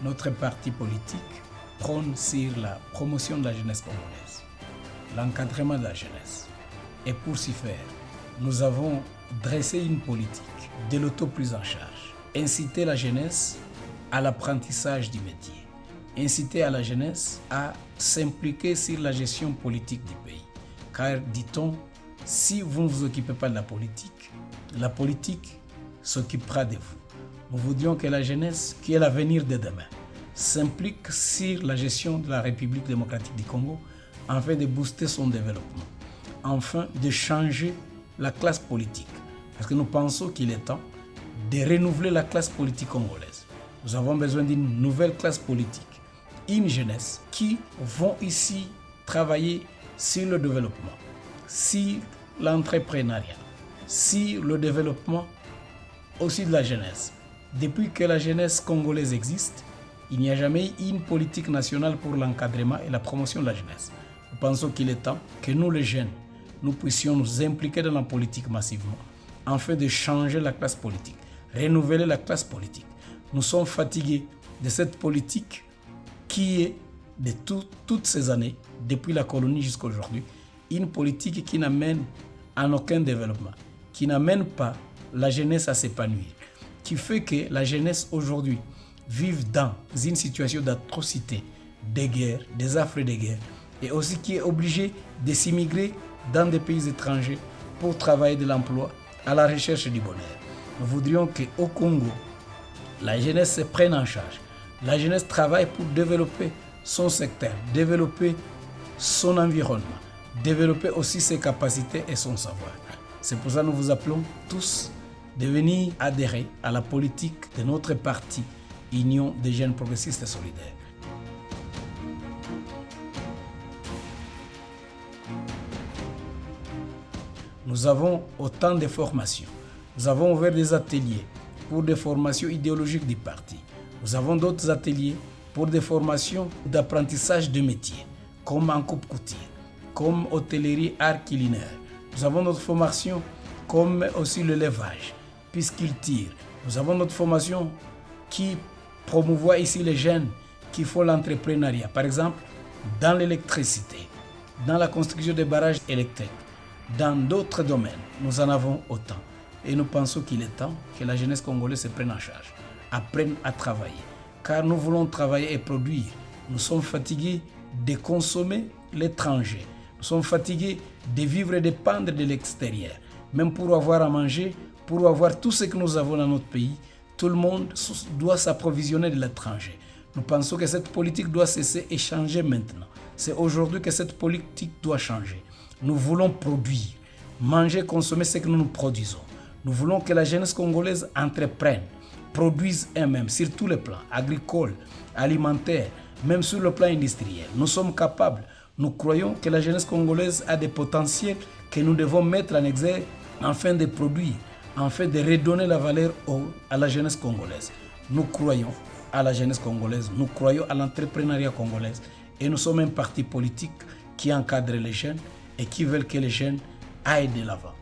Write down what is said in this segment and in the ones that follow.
notre parti politique prône sur la promotion de la jeunesse congolaise, l'encadrement de la jeunesse. Et pour ce faire, nous avons dressé une politique de l'auto-prise en charge, inciter la jeunesse à l'apprentissage du métier, inciter à la jeunesse à s'impliquer sur la gestion politique du pays. Car, dit-on, si vous ne vous occupez pas de la politique s'occupera de vous. Nous voudrions que la jeunesse, qui est l'avenir de demain, s'implique sur la gestion de la République démocratique du Congo afin de booster son développement, afin de changer la classe politique. Parce que nous pensons qu'il est temps de renouveler la classe politique congolaise. Nous avons besoin d'une nouvelle classe politique, une jeunesse qui vont ici travailler sur le développement, sur l'entrepreneuriat, sur le développement aussi de la jeunesse. Depuis que la jeunesse congolaise existe, il n'y a jamais eu une politique nationale pour l'encadrement et la promotion de la jeunesse. Nous pensons qu'il est temps que nous, les jeunes, nous puissions nous impliquer dans la politique massivement, afin de changer la classe politique, renouveler la classe politique. Nous sommes fatigués de cette politique qui est, de toutes ces années, depuis la colonie jusqu'à aujourd'hui, une politique qui n'amène à aucun développement, qui n'amène pas la jeunesse à s'épanouir, qui fait que la jeunesse aujourd'hui vive dans une situation d'atrocité, de guerre, des affres de guerre, et aussi qui est obligée de s'immigrer dans des pays étrangers pour travailler de l'emploi à la recherche du bonheur. Nous voudrions qu'au Congo, la jeunesse se prenne en charge. La jeunesse travaille pour développer son secteur, développer son environnement, développer aussi ses capacités et son savoir. C'est pour ça que nous vous appelons tous de venir adhérer à la politique de notre parti, Union des jeunes progressistes et solidaires. Nous avons autant de formations. Nous avons ouvert des ateliers pour des formations idéologiques du parti. Nous avons d'autres ateliers pour des formations d'apprentissage de métiers, comme en coupe-couture, comme hôtellerie, art culinaire. Nous avons notre formation comme aussi le levage, pisciculture. Nous avons notre formation qui promouvoit ici les jeunes qui font l'entrepreneuriat. Par exemple, dans l'électricité, dans la construction des barrages électriques, dans d'autres domaines, nous en avons autant. Et nous pensons qu'il est temps que la jeunesse congolaise se prenne en charge, apprenne à travailler. Car nous voulons travailler et produire. Nous sommes fatigués de consommer l'étranger. Nous sommes fatigués de vivre et de dépendre de l'extérieur. Même pour avoir à manger, pour avoir tout ce que nous avons dans notre pays, tout le monde doit s'approvisionner de l'étranger. Nous pensons que cette politique doit cesser et changer maintenant. C'est aujourd'hui que cette politique doit changer. Nous voulons produire, manger, consommer ce que nous produisons. Nous voulons que la jeunesse congolaise entreprenne, produise elle-même sur tous les plans, agricoles, alimentaires, même sur le plan industriel. Nous sommes capables. Nous croyons que la jeunesse congolaise a des potentiels que nous devons mettre en exergue afin de produire, afin de redonner la valeur à la jeunesse congolaise. Nous croyons à la jeunesse congolaise, nous croyons à l'entrepreneuriat congolais et nous sommes un parti politique qui encadre les jeunes et qui veulent que les jeunes aillent de l'avant.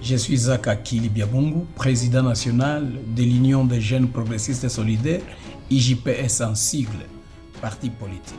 Je suis Zaka Kili Biabungu, président national de l'Union des jeunes progressistes et solidaires, IJPS en sigle, parti politique.